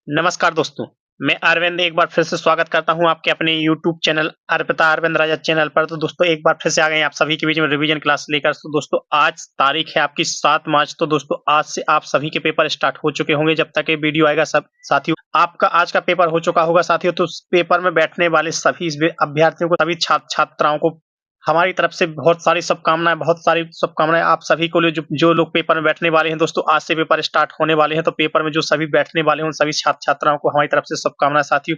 नमस्कार दोस्तों, मैं अरविंद एक बार फिर से स्वागत करता हूं आपके अपने यूट्यूब चैनल अर्पिता अरविंद राजा चैनल पर। तो दोस्तों एक बार फिर से आ गए हैं आप सभी के बीच में रिवीजन क्लास लेकर। तो दोस्तों आज तारीख है आपकी 7 मार्च। तो दोस्तों आज से आप सभी के पेपर स्टार्ट हो चुके होंगे। जब तक ये वीडियो आएगा सब साथियों आपका आज का पेपर हो चुका होगा साथियों। तो उस पेपर में बैठने वाले सभी अभ्यर्थियों को, सभी छात्राओं को हमारी तरफ से बहुत सारी शुभकामनाएं। आप सभी को लिए जो लोग पेपर में बैठने वाले हैं दोस्तों, आज से पेपर स्टार्ट होने वाले हैं। तो पेपर में जो सभी बैठने वाले हैं उन सभी छात्र छात्राओं को हमारी तरफ से शुभकामनाएं साथियों।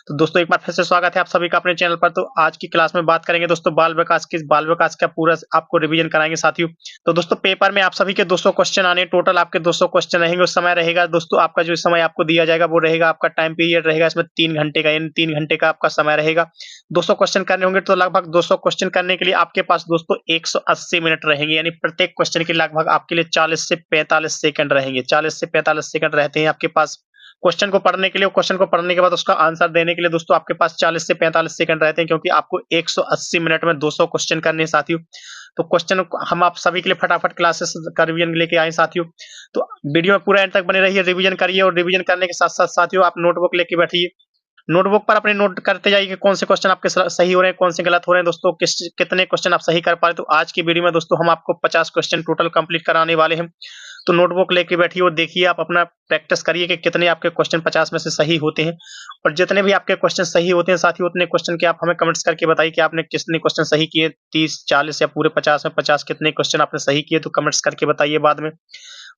तो दोस्तों एक बार फिर से स्वागत है आप सभी का अपने चैनल पर। तो आज की क्लास में बात करेंगे दोस्तों बाल विकास का पूरा आपको रिवीजन कराएंगे साथियों। तो दोस्तों पेपर में आप सभी के 200 क्वेश्चन आने, टोटल आपके 200 क्वेश्चन रहेंगे। उस समय रहेगा दोस्तों आपका जो समय आपको दिया जाएगा वो रहेगा आपका टाइम पीरियड रहेगा इसमें 3 घंटे का, यानी 3 घंटे का आपका समय रहेगा। 200 क्वेश्चन करने होंगे तो लगभग 200 क्वेश्चन करने के लिए आपके पास दोस्तों 180 मिनट रहेंगे, यानी प्रत्येक क्वेश्चन के लगभग आपके लिए 40 से 45 सेकंड रहेंगे। 40 से 45 सेकंड रहते हैं आपके पास क्वेश्चन को पढ़ने के लिए। क्वेश्चन को पढ़ने के बाद उसका आंसर देने के लिए दोस्तों आपके पास 40 से 45 सेकंड रहते हैं, क्योंकि आपको 180 मिनट में 200 क्वेश्चन करने हैं साथियों। तो क्वेश्चन हम आप सभी के लिए फटाफट क्लासेस का रिवीजन लेके आए साथियों। तो वीडियो में पूरा एंड तक बने रहिए, रिवीजन करिए और रिवीजन करने के साथ साथ साथियों आप नोटबुक लेके बैठिए। नोटबुक पर अपने नोट करते जाइए कि कौन से क्वेश्चन आपके सही हो रहे हैं, कौन से गलत हो रहे हैं दोस्तों, कितने क्वेश्चन आप सही कर पा रहे हैं। तो आज की वीडियो में दोस्तों हम आपको 50 क्वेश्चन टोटल कंप्लीट कराने वाले हैं। तो नोटबुक लेके बैठिए और देखिए, आप अपना प्रैक्टिस करिए कि कितने आपके क्वेश्चन 50 में से सही होते हैं। और जितने भी आपके क्वेश्चन सही होते हैं साथियों, उतने क्वेश्चन के आप हमें कमेंट्स करके बताइए कि आपने कितने क्वेश्चन सही किए, 30, 40 या पूरे 50 में 50 कितने क्वेश्चन आपने सही किए, तो कमेंट्स करके बताइए बाद में।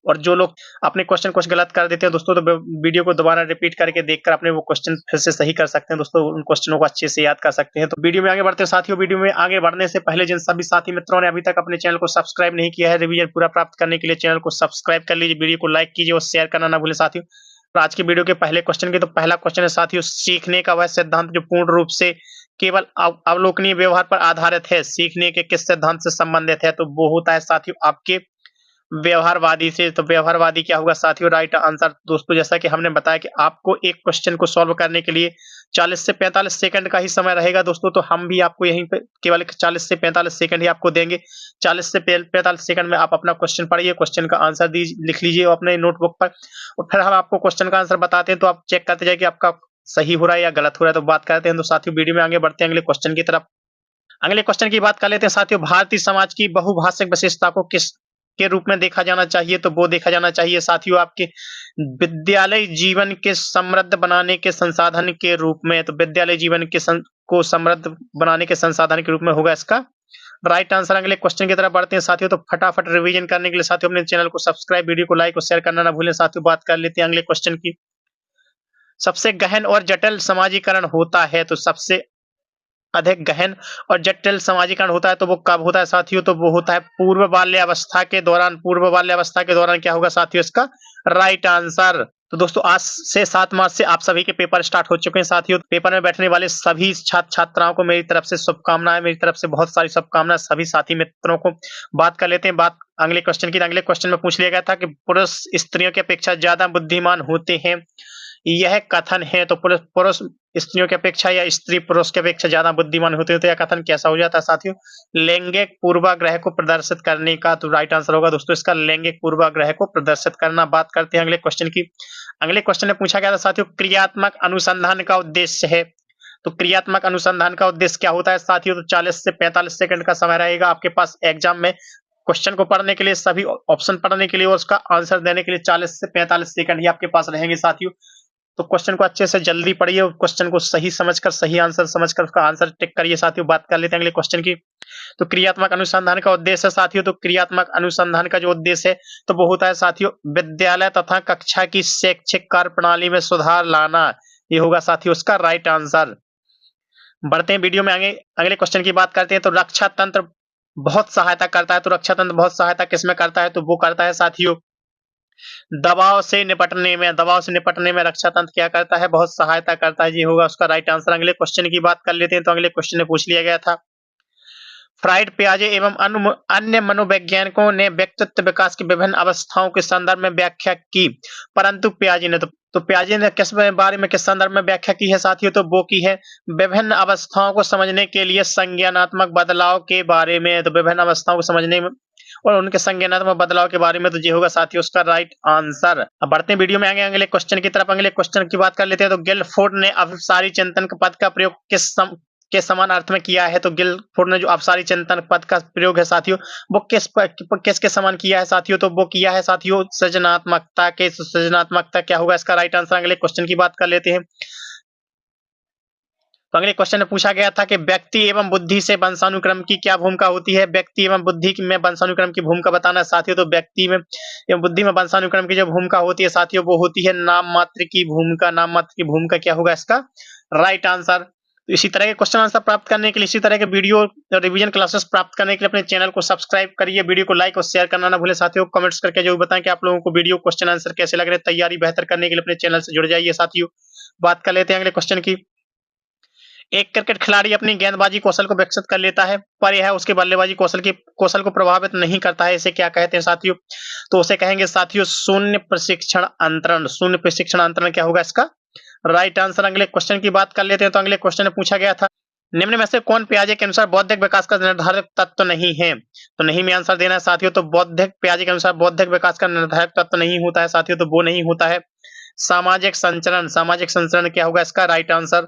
और जो लोग अपने क्वेश्चन कुछ गलत कर देते हैं दोस्तों, तो वीडियो को दोबारा रिपीट करके देखकर अपने वो क्वेश्चन फिर से सही कर सकते हैं दोस्तों, उन क्वेश्चनों को अच्छे से याद कर सकते हैं। तो वीडियो में आगे बढ़ते हैं साथियों। वीडियो में आगे बढ़ने से पहले जिन सभी साथी मित्रों ने अभी तक अपने चैनल को सब्सक्राइब नहीं किया है, रिवीजन पूरा प्राप्त करने के लिए चैनल को सब्सक्राइब कर लीजिए, वीडियो को लाइक कीजिए और शेयर करना ना भूलें साथियों। तो आज की वीडियो के पहले क्वेश्चन की, तो पहला क्वेश्चन है साथियों, सीखने का वह सिद्धांत जो पूर्ण रूप से केवल अवलोकनीय व्यवहार पर आधारित है, सीखने के किस सिद्धांत से संबंधित है, तो वो होता है साथियों आपके व्यवहारवादी से। तो व्यवहारवादी क्या होगा साथियों, राइट आंसर दोस्तों। जैसा कि हमने बताया कि आपको एक क्वेश्चन को सॉल्व करने के लिए 40 से 45 सेकंड का ही समय रहेगा दोस्तों, तो हम भी आपको यहीं पे केवल 40 से 45 सेकंड ही आपको देंगे। 40 से 45 सेकंड में आप अपना क्वेश्चन पढ़िए, क्वेश्चन का आंसर लिख लीजिए अपने नोटबुक पर, और फिर हम आपको क्वेश्चन का आंसर बताते हैं, तो आप चेक करते जाइए कि आपका सही हो रहा है या गलत हो रहा है। तो बात करते हैं तो साथियों वीडियो में आगे बढ़ते हैं अगले क्वेश्चन की तरफ। अगले क्वेश्चन की बात कर लेते हैं साथियों, भारतीय समाज की बहुभाषिक विशेषता को किस के रूप में देखा जाना चाहिए, तो वो देखा जाना चाहिए साथियों आपके विद्यालय जीवन के समृद्ध बनाने के संसाधन के रूप में। तो विद्यालय जीवन के को समृद्ध बनाने के संसाधन के रूप में होगा इसका राइट आंसर। अगले क्वेश्चन की तरफ बढ़ते हैं साथियों। तो फटाफट रिवीजन करने के लिए साथियों अपने चैनल को सब्सक्राइब, वीडियो को लाइक और शेयर करना ना भूलें साथियों। बात कर लेते हैं अगले क्वेश्चन की, सबसे गहन और जटिल समाजीकरण होता है, तो सबसे अधिक गहन और जटिल समाजीकरण होता है तो वो कब होता है साथियों, तो वो होता है पूर्व बाल्यावस्था के दौरान। पूर्व बाल्यावस्था के दौरान क्या होगा साथियों इसका राइट आंसर। तो दोस्तों आज से 7 मार्च से आप सभी के पेपर स्टार्ट हो चुके हैं साथियों। पेपर में बैठने वाले सभी छात्र छात्राओं को मेरी तरफ से शुभकामनाएं, मेरी तरफ से बहुत सारी शुभकामनाएं सभी साथी मित्रों को। बात कर लेते हैं बात अगले क्वेश्चन की। अगले क्वेश्चन में पूछ लिया गया था कि पुरुष स्त्रियों की अपेक्षा ज्यादा बुद्धिमान होते हैं, यह कथन है, तो पुरुष पुरुष स्त्रियों की अपेक्षा या स्त्री पुरुष की अपेक्षा ज्यादा बुद्धिमान होते हैं, तो यह कथन कैसा हो जाता है साथियों, लैंगिक पूर्वाग्रह को प्रदर्शित करने का। तो राइट आंसर होगा दोस्तों इसका लैंगिक पूर्वाग्रह को प्रदर्शित करना। बात करते हैं अगले क्वेश्चन की। अगले क्वेश्चन में पूछा गया था साथियों, क्रियात्मक अनुसंधान का उद्देश्य है, तो क्रियात्मक अनुसंधान का उद्देश्य क्या होता है साथियों, तो 40 से 45 सेकंड का समय रहेगा आपके पास एग्जाम में। क्वेश्चन को पढ़ने के लिए, सभी ऑप्शन पढ़ने के लिए और उसका आंसर देने के लिए 40 से 45 सेकंड ही आपके पास रहेंगे साथियों। तो क्वेश्चन को अच्छे से जल्दी पढ़िए और क्वेश्चन को सही समझकर, सही आंसर समझकर उसका आंसर टिक करिए साथियों। बात कर लेते हैं अगले क्वेश्चन की। तो क्रियात्मक अनुसंधान का उद्देश्य है साथियों, तो क्रियात्मक अनुसंधान का जो उद्देश्य है तो वो होता है साथियों विद्यालय तथा कक्षा की शैक्षिक कार्य प्रणाली में सुधार लाना। ये होगा साथियों उसका राइट आंसर। बढ़ते हैं वीडियो में आगे अगले क्वेश्चन की बात करते हैं। तो रक्षा तंत्र बहुत सहायता करता है, तो रक्षा तंत्र बहुत सहायता किसमें करता है, तो वो करता है साथियों दबाव से निपटने में रक्षा तंत्र क्या करता है, बहुत सहायता करता है। ये होगा उसका राइट आंसर। अगले क्वेश्चन की बात कर लेते हैं। तो अगले क्वेश्चन में पूछ लिया गया था, फ्राइड, पियाजे एवं अन्य मनोवैज्ञानिकों ने व्यक्तित्व विकास की विभिन्न अवस्थाओं के संदर्भ में व्याख्या की, परंतु पियाजे ने तो पियाजे ने किस बारे में, किस संदर्भ में व्याख्या की है साथियों, तो वो की है विभिन्न अवस्थाओं को समझने के लिए संज्ञानात्मक बदलाव के बारे में। तो विभिन्न अवस्थाओं को समझने में और उनके संज्ञानात्मक बदलाव के बारे में, तो ये होगा साथियों उसका राइट आंसर। अब बढ़ते हैं वीडियो में आगे अगले क्वेश्चन की तरफ। अगले क्वेश्चन की बात कर लेते हैं। तो गिलफोर्ड ने अभिसारी चिंतन पद का प्रयोग के समान अर्थ में किया है। तो गिलफोर्ड ने जो अभिसारी चिंतन पद का प्रयोग है साथियों, वो किसके समान किया है साथियों, तो वो किया है साथियों सृजनात्मकता के। सृजनात्मकता क्या होगा इसका राइट आंसर। अगले क्वेश्चन की बात कर लेते हैं। तो अगले क्वेश्चन में पूछा गया था कि व्यक्ति एवं बुद्धि से वंशानुक्रम की क्या भूमिका होती है। व्यक्ति एवं बुद्धि में वंशानुक्रम की भूमिका बताना है साथियों। तो व्यक्ति में एवं बुद्धि में वंशानुक्रम की जो भूमिका होती है साथियों, वो होती है नाम मात्र की भूमिका। नाम मात्र की भूमिका क्या होगा इसका राइट आंसर। तो इसी तरह के क्वेश्चन आंसर प्राप्त करने के लिए, इसी तरह के वीडियो रिवीजन क्लासेस प्राप्त करने के लिए अपने चैनल को सब्सक्राइब करिए। वीडियो को लाइक और शेयर करना ना भूले साथियों। कमेंट्स करके जरूर बताएं कि आप लोगों को वीडियो क्वेश्चन आंसर कैसे लग रहे हैं। तैयारी बेहतर करने के लिए अपने चैनल से जुड़ जाइए साथियों। बात कर लेते हैं अगले क्वेश्चन की। एक क्रिकेट खिलाड़ी अपनी गेंदबाजी कौशल को विकसित कर लेता है, पर यह उसके बल्लेबाजी कौशल को प्रभावित नहीं करता है। इसे क्या कहते हैं साथियों, तो उसे कहेंगे साथियों शून्य प्रशिक्षण अंतरण। शून्य प्रशिक्षण अंतरण क्या होगा इसका राइट आंसर। अगले क्वेश्चन की बात कर लेते हैं। तो अगले क्वेश्चन में पूछा गया था, निम्न में से कौन पियाजे के अनुसार बौद्धिक विकास का निर्धारक तत्व नहीं है। तो नहीं में आंसर देना है साथियों। तो पियाजे के अनुसार बौद्धिक विकास का निर्धारक तत्व नहीं होता है साथियों, तो वो नहीं होता है सामाजिक संचरण। सामाजिक संचरण क्या होगा इसका राइट आंसर।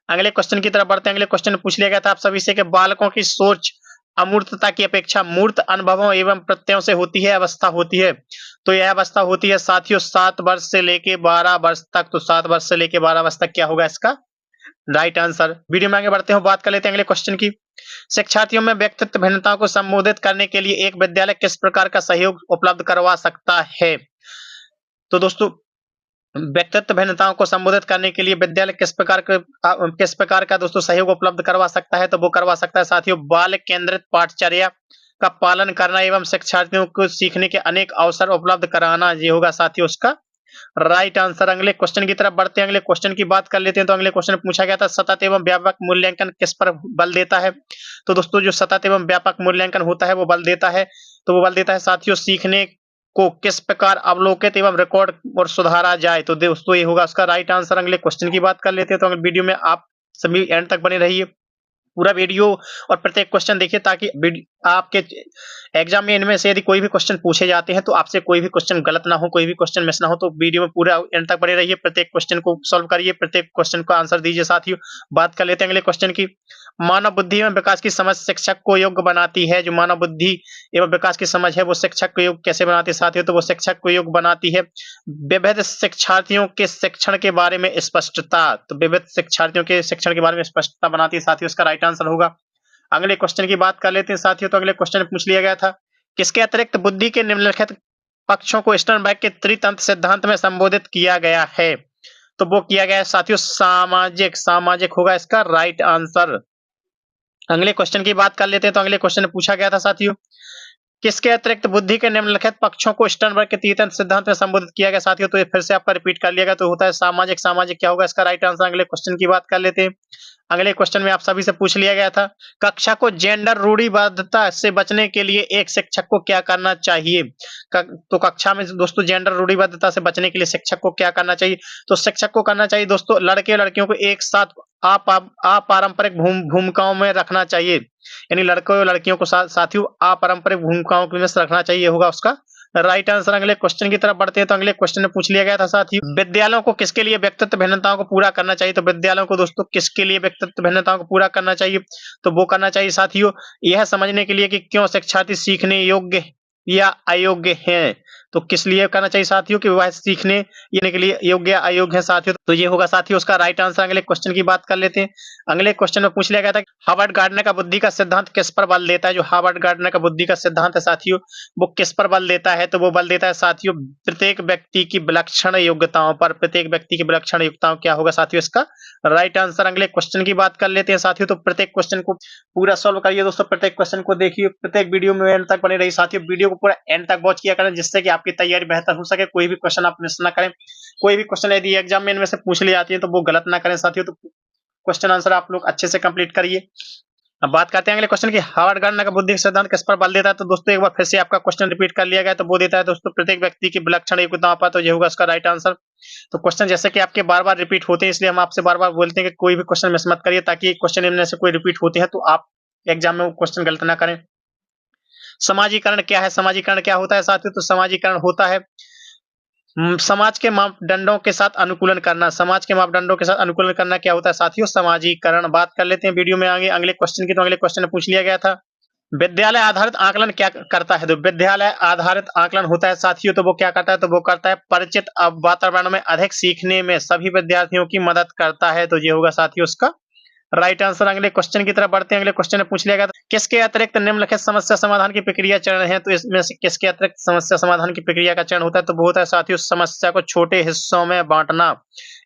अगले क्वेश्चन की तरफ बढ़ते हैं। अगले क्वेश्चन में पूछ लिया गया था आप सभी से कि बालकों की सोच अमूर्तता की अपेक्षा मूर्त अनुभवों एवं प्रत्ययों से होती है, अवस्था होती है। तो यह अवस्था होती है साथियों 7 वर्ष से लेके 12 वर्ष तक। तो 7 वर्ष से लेके 12 वर्ष तक क्या होगा इसका राइट आंसर। वीडियो में आगे बढ़ते हैं, बात कर लेते हैं अगले क्वेश्चन की। शिक्षार्थियों में व्यक्तित्व भिन्नताओं को संबोधित करने के लिए एक विद्यालय किस प्रकार का सहयोग उपलब्ध करवा सकता है। तो दोस्तों व्यक्तित्व भिन्नताओं को संबोधित करने के लिए विद्यालय किस प्रकार का दोस्तों सहयोग उपलब्ध करवा सकता है, तो वो करवा सकता है साथियों बाल केंद्रित पाठचर्या का पालन करना एवं शिक्षार्थियों को सीखने के अनेक अवसर उपलब्ध कराना। ये होगा साथियों उसका राइट आंसर। अगले क्वेश्चन की तरफ बढ़ते हैं। अगले क्वेश्चन की बात कर लेते हैं। तो अगले क्वेश्चन में पूछा गया था सतत एवं व्यापक मूल्यांकन किस पर बल देता है। तो दोस्तों जो सतत एवं व्यापक मूल्यांकन होता है वो बल देता है, तो वो बल देता है साथियों सीखने को किस प्रकार अवलोकित एवं रिकॉर्ड और सुधारा जाए। तो दोस्तों ये होगा उसका राइट आंसर। अगले क्वेश्चन की बात कर लेते हैं। तो अगले वीडियो में आप सभी एंड तक बने रहिए, पूरा वीडियो और प्रत्येक क्वेश्चन देखिए, ताकि आपके एग्जाम में इनमें से यदि कोई भी क्वेश्चन पूछे जाते हैं तो आपसे कोई भी क्वेश्चन गलत ना हो, कोई भी क्वेश्चन मिस ना हो। तो वीडियो में पूरा एंड तक बने रहिए, प्रत्येक क्वेश्चन को सॉल्व करिए, प्रत्येक क्वेश्चन का आंसर दीजिए साथियों। बात कर लेते हैं अगले क्वेश्चन की। मानव बुद्धि एवं विकास की समझ शिक्षक को योग्य बनाती है। जो मानव बुद्धि एवं विकास की समझ है वो शिक्षक को योग्य कैसे बनाती है साथियों, तो वो शिक्षक को योग्य बनाती है विविध शिक्षार्थियों के शिक्षण के बारे में स्पष्टता। तो विविध शिक्षार्थियों के शिक्षण के बारे में स्पष्टता बनाती है साथियों, उसका राइट आंसर होगा। अगले क्वेश्चन की बात कर लेते हैं साथियों। तो अगले क्वेश्चन में पूछ लिया गया था किसके अतिरिक्त बुद्धि के निम्नलिखित पक्षों को स्टर्नबर्ग के त्रितंत्र सिद्धांत में संबोधित किया गया है। तो वो किया गया है साथियों सामाजिक। सामाजिक होगा इसका राइट आंसर। अगले क्वेश्चन की बात कर लेते हैं। तो अगले क्वेश्चन में पूछा गया था साथियों किसके अतिरिक्त बुद्धि के निम्नलिखित पक्षों को स्टर्नबर्ग के त्रितंत्र सिद्धांत में संबोधित किया गया साथियों। तो ये फिर से आपका रिपीट कर लिया गया, तो होता है सामाजिक। सामाजिक क्या होगा इसका राइट आंसर। अगले क्वेश्चन की बात कर लेते हैं। अगले क्वेश्चन में आप सभी से पूछ लिया गया था कक्षा को जेंडर रूढ़िवादिता से बचने के लिए एक शिक्षक को क्या करना चाहिए। तो कक्षा में दोस्तों जेंडर रूढ़िवादिता से बचने के लिए शिक्षक को क्या करना चाहिए, तो शिक्षक को करना चाहिए दोस्तों लड़के और लड़कियों को एक साथ अपारंपरिक भूमिकाओं में रखना चाहिए। यानी लड़कों और लड़कियों को साथियों अपारंपरिक भूमिकाओं में रखना चाहिए, होगा उसका राइट आंसर। अगले क्वेश्चन की तरफ बढ़ते हैं। तो अगले क्वेश्चन में पूछ लिया गया था साथियों विद्यालयों को किसके लिए व्यक्तित्व भिन्नताओं को पूरा करना चाहिए। तो विद्यालयों को दोस्तों किसके लिए व्यक्तित्व भिन्नताओं को पूरा करना चाहिए, तो वो करना चाहिए साथियों यह समझने के लिए कि क्यों शिक्षार्थी सीखने योग्य या अयोग्य हैं। तो किस लिए करना चाहिए साथियों कि वह सीखने के लिए योग्य या अयोग्य है साथियों, तो ये होगा साथियों उसका राइट आंसर। अगले क्वेश्चन की बात कर लेते हैं। अगले क्वेश्चन में पूछ लिया गया था हार्वर्ड गार्डनर का बुद्धि का सिद्धांत किस पर बल देता है। जो हार्वर्ड गार्डनर का बुद्धि का सिद्धांत है साथियों वो किस पर बल देता है, तो वो बल देता है साथियों प्रत्येक व्यक्ति की विलक्षण योग्यताओं पर। प्रत्येक व्यक्ति की विलक्षण योग्यताओं क्या होगा साथियों इसका राइट आंसर। अगले क्वेश्चन की बात कर लेते हैं साथियों। तो प्रत्येक क्वेश्चन को पूरा सॉल्व करिए दोस्तों, प्रत्येक क्वेश्चन को देखिए, प्रत्येक वीडियो में एंड तक बने रहिए साथियों। वीडियो को पूरा एंड तक वॉच किया करें जिससे कि आपकी तैयारी बेहतर हो सके, कोई भी क्वेश्चन आप मिस ना करें। कोई भी क्वेश्चन यदि एग्जाम में इनमें से पूछ ली जाती है तो वो गलत ना करें साथियों। तो क्वेश्चन आंसर आप लोग अच्छे से कंप्लीट करिए। अब बात करते हैं अगले क्वेश्चन की हार्वर्ड गार्डनर का बुद्धि सिद्धांत किस पर बल देता है। तो दोस्तों एक बार फिर से आपका क्वेश्चन रिपीट कर लिया गया, तो वो देता है दोस्तों प्रत्येक व्यक्ति की विलक्षण योग्यताओं पर, तो ये होगा इसका राइट आंसर। तो क्वेश्चन जैसे कि आपके बार बार रिपीट होते हैं इसलिए हम आपसे बार बार बोलते हैं कि कोई भी क्वेश्चन मिस मत करिए, ताकि क्वेश्चन इनमें से कोई रिपीट होते हैं तो आप एग्जाम में क्वेश्चन गलत ना करें। समाजीकरण क्या है? समाजीकरण क्या होता है साथियों? तो समाजीकरण होता है समाज के मापदंडों के साथ अनुकूलन करना। समाज के मापदंडों के साथ अनुकूलन करना क्या होता है साथियों? समाजीकरण। बात कर लेते हैं वीडियो में आगे अगले क्वेश्चन की, तो अगले क्वेश्चन में पूछ लिया गया था। विद्यालय आधारित आकलन क्या करता है? तो विद्यालय आधारित आकलन होता है साथियों, तो वो क्या करता है? तो वो करता है परिचित वातावरण में अधिक सीखने में सभी विद्यार्थियों की मदद करता है। तो ये होगा साथियों उसका राइट आंसर। अगले क्वेश्चन की तरफ बढ़ते हैं। अगले क्वेश्चन में पूछ लिया गया था किसके अतिरिक्त निम्नलिखित समस्या समाधान की प्रक्रिया चरण है? तो इसमें से किसके अतिरिक्त समस्या समाधान की प्रक्रिया का चरण होता है? तो वो होता है साथियों समस्या को छोटे हिस्सों में बांटना।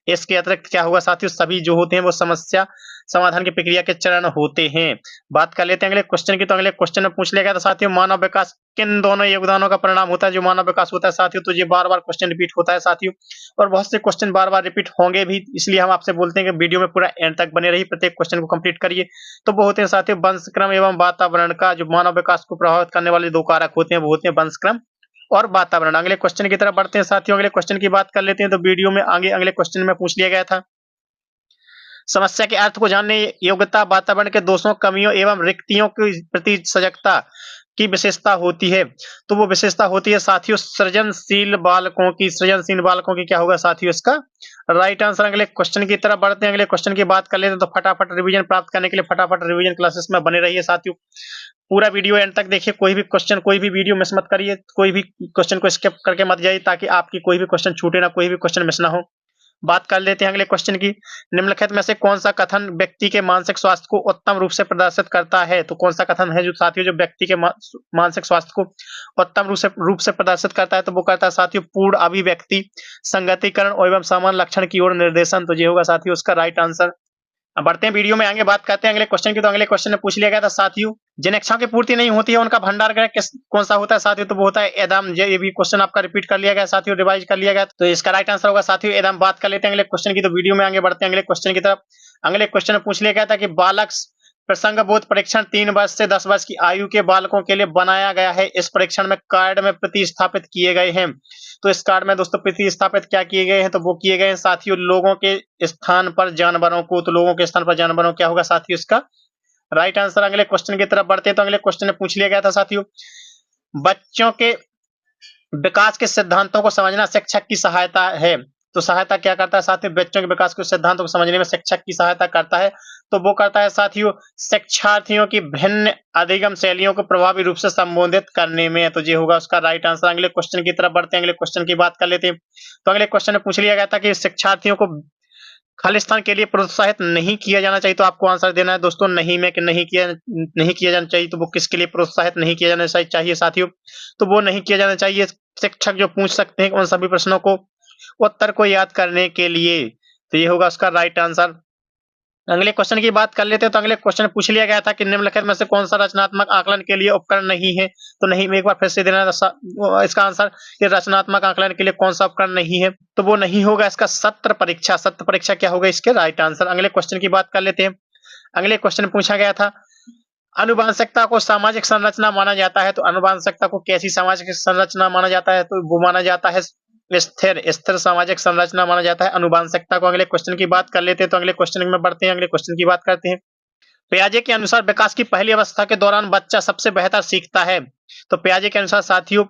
इसके अतिरिक्त क्या होगा साथियों? सभी जो होते हैं वो समस्या समाधान की प्रक्रिया के चरण होते हैं। बात कर लेते हैं अगले क्वेश्चन की, तो अगले क्वेश्चन में पूछ लिया गया था साथियों मानव विकास किन दोनों योगदानों का परिणाम होता है? जो मानव विकास होता है साथियों, तो ये बार-बार क्वेश्चन रिपीट होता है साथियों, और बहुत से क्वेश्चन बार-बार रिपीट होंगे भी, इसलिए हम आपसे बोलते हैं कि वीडियो में पूरा एंड तक बने रहिए, प्रत्येक क्वेश्चन को कंप्लीट करिए। तो वो होते हैं साथियों वंशक्रम एवं वातावरण का जो मानव विकास को प्रभावित करने वाले दो कारक होते हैं, वो होते हैं वंशक्रम और वातावरण। अगले क्वेश्चन की तरफ बढ़ते हैं साथियों। अगले क्वेश्चन की बात कर लेते हैं, तो वीडियो में आगे अगले क्वेश्चन में पूछ लिया गया था समस्या के अर्थ को जानने योग्यता वातावरण के दोषों कमियों एवं रिक्तियों के प्रति सजगता की विशेषता होती है। तो वो विशेषता होती है साथियों सृजनशील बालकों की। सृजनशील बालकों की क्या होगा साथियों इसका राइट आंसर। अगले क्वेश्चन की तरफ बढ़ते हैं। अगले क्वेश्चन की बात कर लेते हैं, तो फटाफट रिवीजन प्राप्त करने के लिए फटाफट रिवीजन क्लासेस में बने रहिए साथियों। पूरा वीडियो एंड तक देखिए, कोई भी क्वेश्चन कोई भी वीडियो मिस मत करिए, कोई भी क्वेश्चन को स्किप करके मत जाइए, ताकि आपकी कोई भी क्वेश्चन छूटे ना, कोई भी क्वेश्चन मिस ना हो। बात कर लेते हैं अगले क्वेश्चन की, निम्नलिखित में से कौन सा कथन व्यक्ति के मानसिक स्वास्थ्य को उत्तम रूप से प्रदर्शित करता है? तो कौन सा कथन है जो साथियों जो व्यक्ति के मानसिक स्वास्थ्य को उत्तम रूप से प्रदर्शित करता है? तो वो करता है साथियों पूर्ण अभिव्यक्ति, संगतिकरण एवं समान लक्षण की ओर निर्देशन। तो ये होगा साथियों उसका राइट आंसर। अब बढ़ते हैं वीडियो में आगे बात करते हैं अगले क्वेश्चन की, तो अगले क्वेश्चन में पूछ लिया गया था साथियों जिन इच्छाओं की पूर्ति नहीं होती है उनका भंडार ग्रह कौन सा होता है साथियों? तो वो होता है एदम। ये भी क्वेश्चन आपका रिपीट कर लिया गया साथियों, रिवाइज कर लिया गया, तो इसका राइट आंसर होगा साथियों एदम। बात कर लेते हैं अगले क्वेश्चन की, तो वीडियो में आगे बढ़ते हैं अगले क्वेश्चन की तरफ। अगले क्वेश्चन में पूछ लिया गया था कि बालक प्रसंग बोध परीक्षण 3 वर्ष से 10 वर्ष की आयु के बालकों के लिए बनाया गया है। इस परीक्षण में कार्ड में प्रतिस्थापित किए गए हैं। तो इस कार्ड में दोस्तों प्रतिस्थापित क्या किए गए हैं? तो वो किए गए हैं साथियों लोगों के स्थान पर जानवरों को। तो लोगों के स्थान पर जानवरों क्या होगा साथियों इसका राइट आंसर। अगले क्वेश्चन की तरफ बढ़ते हैं, तो अगले क्वेश्चन में पूछ लिया गया था साथियों बच्चों के विकास के सिद्धांतों को समझना शिक्षक की सहायता है। तो सहायता क्या करता है साथियों? बच्चों के विकास के सिद्धांतों को समझने में शिक्षक की सहायता करता है। तो वो करता है साथियों शिक्षार्थियों की भिन्न अधिगम शैलियों को प्रभावी रूप से संबोधित करने में। तो ये होगा उसका राइट आंसर। अगले क्वेश्चन की तरफ बढ़ते हैं, अगले क्वेश्चन की बात कर लेते हैं। तो अगले क्वेश्चन में पूछ लिया गया था कि शिक्षार्थियों को खालिस्तान के लिए प्रोत्साहित नहीं किया जाना चाहिए। तो आपको आंसर देना है दोस्तों नहीं में कि नहीं किया जाना चाहिए। तो वो किसके लिए प्रोत्साहित नहीं किया जाना चाहिए साथियों? तो वो नहीं किया जाना चाहिए शिक्षक जो पूछ सकते हैं उन सभी प्रश्नों को उत्तर को याद करने के लिए। तो ये होगा उसका राइट आंसर। अगले क्वेश्चन की बात कर लेते हैं, तो अगले क्वेश्चन पूछ लिया गया था कि निम्नलिखित में से कौन सा रचनात्मक आकलन के लिए उपकरण नहीं है? तो नहीं में एक बार फिर से देना इसका आंसर कि रचनात्मक आकलन के लिए कौन सा उपकरण नहीं है? तो वो नहीं होगा इसका सत्र परीक्षा। सत्र परीक्षा क्या होगा इसके राइट आंसर। अगले क्वेश्चन की बात कर लेते हैं। अगले क्वेश्चन पूछा गया था अनुवांशिकता को सामाजिक संरचना माना जाता है। तो अनुवांशिकता को कैसी सामाजिक संरचना माना जाता है? तो वो माना जाता है स्थिर सामाजिक संरचना माना जाता है अनुवांशिकता को। अगले क्वेश्चन की बात कर लेते हैं, तो अगले क्वेश्चन में बढ़ते हैं, अगले क्वेश्चन की बात करते हैं। पियाजे के अनुसार विकास की पहली अवस्था के दौरान बच्चा सबसे बेहतर सीखता है। तो पियाजे के अनुसार साथियों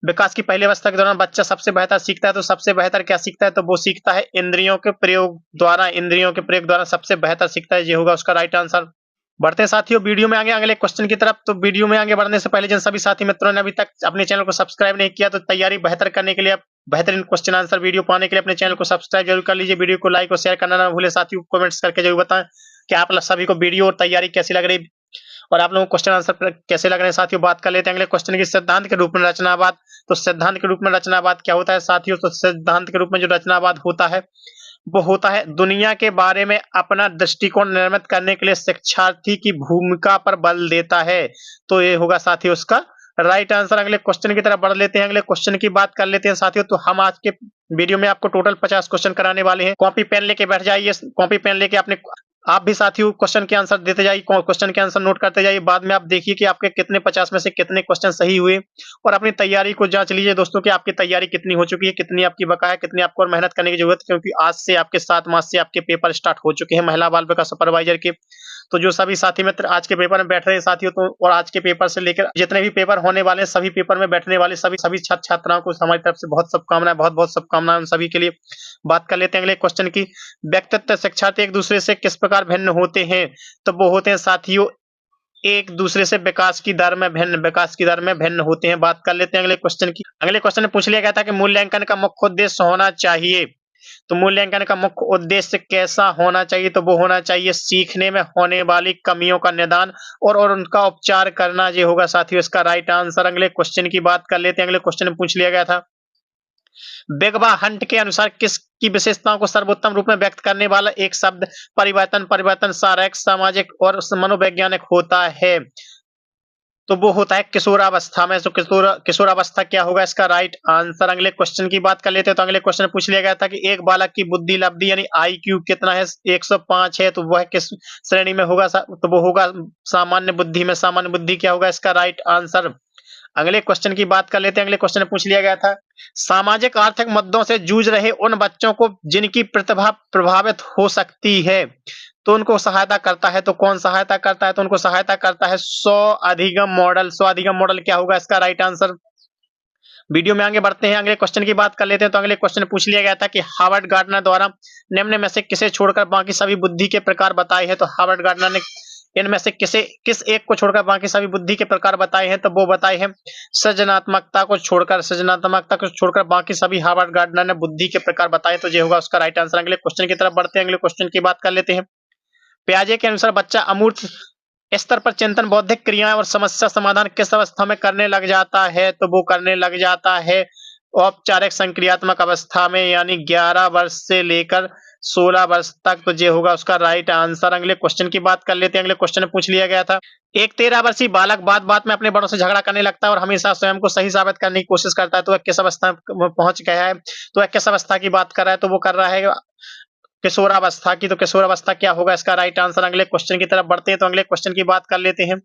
विकास की पहली अवस्था के दौरान बच्चा सबसे बेहतर सीखता है। तो सबसे बेहतर क्या सीखता है? तो वो सीखता है इंद्रियों के प्रयोग द्वारा। इंद्रियों के प्रयोग द्वारा सबसे बेहतर सीखता है। ये होगा उसका राइट आंसर। बढ़ते हैं साथियों वीडियो में आगे अगले क्वेश्चन की तरफ। तो वीडियो में आगे बढ़ने से पहले जिन सभी साथी मित्रों ने अभी तक अपने चैनल को सब्सक्राइब नहीं किया, तो तैयारी बेहतर करने के लिए बेहतरीन क्वेश्चन आंसर वीडियो पाने के लिए अपने चैनल को सब्सक्राइब जरूर कर लीजिए। वीडियो को लाइक और शेयर करना ना भूले साथियों। कमेंट्स करके जरूर बताएं कि आप सभी को वीडियो और तैयारी कैसी लग रही और आप लोगों को क्वेश्चन आंसर कैसे लग रहे हैं साथियों। बात कर लेते हैं अगले क्वेश्चन की सिद्धांत के रूप में रचनावाद। तो सिद्धांत के रूप में रचनावाद क्या होता है साथियों? तो सिद्धांत के रूप में जो रचनावाद होता है वो होता है दुनिया के बारे में अपना दृष्टिकोण निर्मित करने के लिए शिक्षार्थी की भूमिका पर बल देता है। तो ये होगा साथियों उसका राइट आंसर। अगले क्वेश्चन की तरफ बढ़ लेते हैं, अगले क्वेश्चन की बात कर लेते हैं साथियों। तो हम आज के वीडियो में आपको टोटल 50 क्वेश्चन कराने वाले हैं। कॉपी पेन लेके बैठ जाइए, कॉपी पेन लेके अपने आप भी साथियों क्वेश्चन के आंसर देते जाइए, क्वेश्चन के आंसर नोट करते जाइए। बाद में आप देखिए कि आपके कितने 50 में से कितने क्वेश्चन सही हुए, और अपनी तैयारी को जांच लीजिए दोस्तों कि आपकी तैयारी कितनी हो चुकी है, कितनी आपकी बकाया है, कितनी आपको और मेहनत करने की जरूरत है, क्योंकि आज से आपके 7 मार्च से आपके पेपर स्टार्ट हो चुके हैं महिला बाल विकास सुपरवाइजर के। तो जो सभी साथी मित्र आज के पेपर में बैठ रहे हैं साथियों, तो और आज के पेपर से लेकर जितने भी पेपर होने वाले हैं, सभी पेपर में बैठने वाले सभी सभी छात्र छात्राओं को हमारी तरफ से बहुत शुभकामनाएं, बहुत बहुत शुभकामनाएं उन सभी के लिए। बात कर लेते हैं अगले क्वेश्चन की। व्यक्तित्व शिक्षार्थी एक दूसरे से किस प्रकार भिन्न होते हैं? तो वो होते हैं साथियों एक दूसरे से विकास की दर में भिन्न होते हैं। बात कर लेते हैं अगले क्वेश्चन की। अगले क्वेश्चन में पूछ लिया गया था कि मूल्यांकन का मुख्य उद्देश्य होना चाहिए। तो मूल्यांकन का मुख्य उद्देश्य कैसा होना चाहिए? तो वो होना चाहिए सीखने में होने वाली कमियों का निदान और उनका उपचार करना। ये होगा साथियों इसका राइट आंसर। अगले क्वेश्चन की बात कर लेते हैं। अगले क्वेश्चन में पूछ लिया गया था बिगबा हंट के अनुसार किसकी विशेषताओं को सर्वोत्तम रूप में व्यक्त करने वाला एक शब्द परिवर्तन शारीरिक सामाजिक और मनोवैज्ञानिक होता है? तो वो होता है किशोरावस्था में। तो किशोरावस्था क्या होगा इसका राइट आंसर। अगले क्वेश्चन की बात कर लेते हैं। तो अगले क्वेश्चन में पूछ लिया गया था कि एक बालक की बुद्धि लब्धि यानी IQ कितना है? 105 है। तो वह किस श्रेणी में होगा? तो वो होगा सामान्य बुद्धि में। सामान्य बुद्धि क्या होगा इसका राइट आंसर। अगले क्वेश्चन की बात कर लेते हैं। अगले क्वेश्चन में पूछ लिया गया था सामाजिक आर्थिक मुद्दों से जूझ रहे उन बच्चों को जिनकी प्रतिभा प्रभावित हो सकती है, तो उनको सहायता करता है। तो कौन सहायता करता है? तो उनको सहायता करता है स्व अधिगम मॉडल। स्व अधिगम मॉडल क्या होगा इसका राइट आंसर। वीडियो में आगे बढ़ते हैं, अगले क्वेश्चन की बात कर लेते हैं। तो अगले क्वेश्चन में पूछ लिया गया था कि हार्वर्ड गार्डनर द्वारा निम्न में से किसे छोड़कर बाकी सभी बुद्धि के प्रकार बताए हैं? तो हार्वर्ड गार्डनर ने इनमें से किस एक को छोड़कर बाकी सभी बुद्धि के प्रकार बताए हैं? तो वो बताए हैं सृजनात्मकता को छोड़कर बाकी सभी हार्वर्ड गार्डनर ने बुद्धि के प्रकार बताए। तो ये होगा उसका राइट आंसर। अगले क्वेश्चन की तरफ बढ़ते हैं। अगले क्वेश्चन की बात कर लेते हैं। पियाजे के अनुसार बच्चा अमूर्त स्तर पर चिंतन बौद्धिक क्रियाएं और समस्या समाधान किस अवस्था में करने लग जाता है? तो वो करने लग जाता है औपचारिक संक्रियात्मक अवस्था में, यानी 11 वर्ष से लेकर 16 वर्ष तक। तो ये होगा उसका राइट आंसर। अगले क्वेश्चन की बात कर लेते हैं। अगले क्वेश्चन में पूछ लिया गया था एक 13 वर्षीय बालक बात बात में अपने बड़ों से झगड़ा करने लगता है और हमेशा स्वयं को सही साबित करने की कोशिश करता है, तो वह किस अवस्था में पहुंच गया है? तो वह किस अवस्था की बात कर रहा है? तो वो कर रहा है किशोरावस्था की। तो किशोरावस्था क्या होगा इसका राइट आंसर। अगले क्वेश्चन की तरफ बढ़ते हैं। तो अगले क्वेश्चन की बात कर लेते हैं।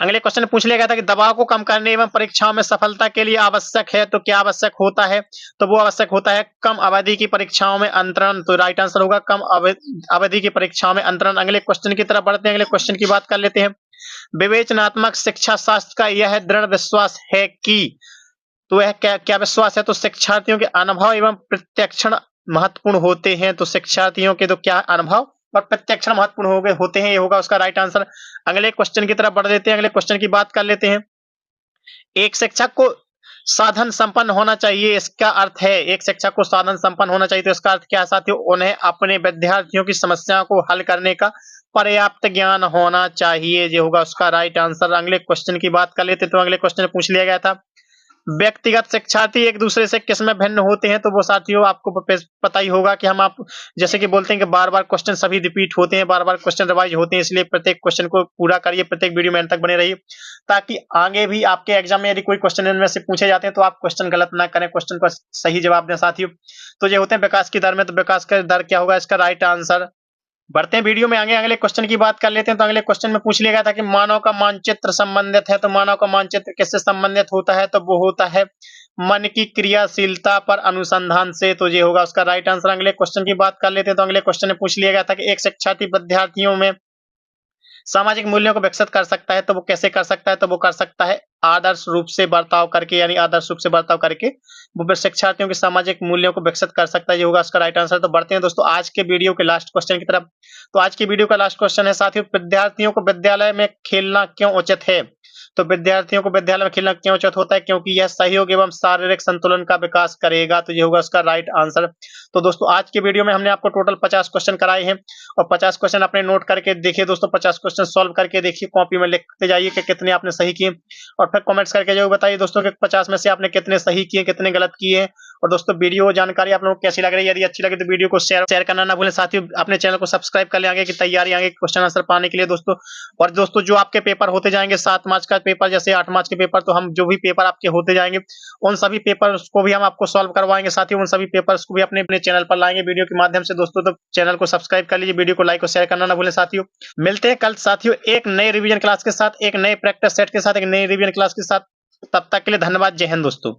अगले क्वेश्चन में पूछ लिया गया था कि दबाव को कम करने एवं परीक्षाओं में सफलता के लिए आवश्यक है, तो क्या आवश्यक होता है? तो वो आवश्यक होता है कम अवधि की परीक्षाओं में अंतरण। तो राइट आंसर होगा कम अवधि की परीक्षाओं में अंतरण। अगले क्वेश्चन की तरफ बढ़ते हैं। अगले क्वेश्चन की बात कर लेते हैं। विवेचनात्मक शिक्षा शास्त्र का यह दृढ़ विश्वास है कि, तो वह क्या विश्वास है? तो शिक्षार्थियों के अनुभव एवं प्रत्यक्षण महत्वपूर्ण होते हैं। तो शिक्षार्थियों के तो क्या अनुभव और प्रत्यक्षण महत्वपूर्ण होते हैं, ये होगा उसका राइट आंसर। अगले क्वेश्चन की तरफ बढ़ देते हैं। अगले क्वेश्चन की बात कर लेते हैं। एक शिक्षक को साधन संपन्न होना चाहिए, इसका अर्थ है एक शिक्षक को साधन संपन्न होना चाहिए। तो इसका अर्थ क्या है साथियों? उन्हें अपने विद्यार्थियों की समस्याओं को हल करने का पर्याप्त ज्ञान होना चाहिए। ये होगा उसका राइट आंसर। अगले क्वेश्चन की बात कर लेते हैं। तो अगले क्वेश्चन में पूछ लिया गया था व्यक्तिगत शिक्षार्थी एक दूसरे से किसमें भिन्न होते हैं? तो वो साथियों आपको पता ही होगा कि हम आप जैसे कि बोलते हैं कि बार-बार क्वेश्चन सभी रिपीट होते हैं, बार-बार क्वेश्चन रिवाइज होते हैं, इसलिए प्रत्येक क्वेश्चन को पूरा करिए, प्रत्येक वीडियो में अंत तक बने रहिए, ताकि आगे भी आपके एग्जाम में यदि कोई क्वेश्चन इनमें से पूछे जाते हैं तो आप क्वेश्चन गलत ना करें, क्वेश्चन का सही जवाब दें साथियों। तो ये होते हैं विकास की दर में। तो विकास का दर क्या होगा इसका राइट आंसर। बढ़ते हैं वीडियो में आगे, अगले क्वेश्चन की बात कर लेते हैं। तो अगले क्वेश्चन में पूछ लिया गया था कि मानव का मानचित्र संबंधित है। तो मानव का मानचित्र किससे संबंधित होता है? तो वो होता है मन की क्रियाशीलता पर अनुसंधान से। तो ये होगा उसका राइट आंसर। अगले क्वेश्चन की बात कर लेते हैं। तो अगले क्वेश्चन में पूछ लिया गया था कि एक शिक्षार्थी विद्यार्थियों में सामाजिक मूल्यों को विकसित कर सकता है, तो वो कैसे कर सकता है? तो वो कर सकता है आदर्श रूप से बर्ताव करके, यानी आदर्श रूप से बर्ताव करके वो शिक्षार्थियों के सामाजिक मूल्यों को विकसित कर सकता है। ये होगा उसका राइट आंसर। तो बढ़ते हैं दोस्तों आज के वीडियो के लास्ट क्वेश्चन की तरफ। तो आज की वीडियो का लास्ट क्वेश्चन है साथियों, विद्यार्थियों को विद्यालय में खेलना क्यों उचित है? तो विद्यार्थियों को विद्यालय में खेलना क्यों उचित होता है? क्योंकि यह सहयोग एवं शारीरिक संतुलन का विकास करेगा। तो ये होगा उसका राइट आंसर। तो दोस्तों आज के वीडियो में हमने आपको टोटल 50 क्वेश्चन कराए हैं और 50 क्वेश्चन अपने नोट करके देखिए दोस्तों, 50 क्वेश्चन सॉल्व करके देखिए, कॉपी में लिखते जाइए कि कितने आपने सही किए और फिर कमेंट्स करके जो बताइए दोस्तों कि 50 में से आपने कितने सही किए, कितने गलत किए हैं और दोस्तों वीडियो जानकारी आप लोगों को कैसी लग रही है, यदि अच्छी लगे तो वीडियो को शेयर करना ना भूलें। साथियों अपने चैनल को सब्सक्राइब कर लें आगे की तैयारी, आगे क्वेश्चन आंसर पाने के लिए दोस्तों। और दोस्तों जो आपके पेपर होते जाएंगे 7 मार्च का पेपर जैसे 8 मार्च के पेपर, तो हम जो भी पेपर आपके होते जाएंगे उन सभी पेपर्स को भी हम आपको सॉल्व करवाएंगे। साथियों उन सभी पेपर्स को भी अपने अपने चैनल पर लाएंगे वीडियो के माध्यम से दोस्तों। तो चैनल को सब्सक्राइब कर लीजिए, वीडियो को लाइक और शेयर करना ना भूलें साथियों। मिलते हैं कल साथियों एक नए रिवीजन क्लास के साथ, एक नए प्रैक्टिस सेट के साथ, एक नई रिवीजन क्लास के साथ। तब तक के लिए धन्यवाद। जय हिंद दोस्तों।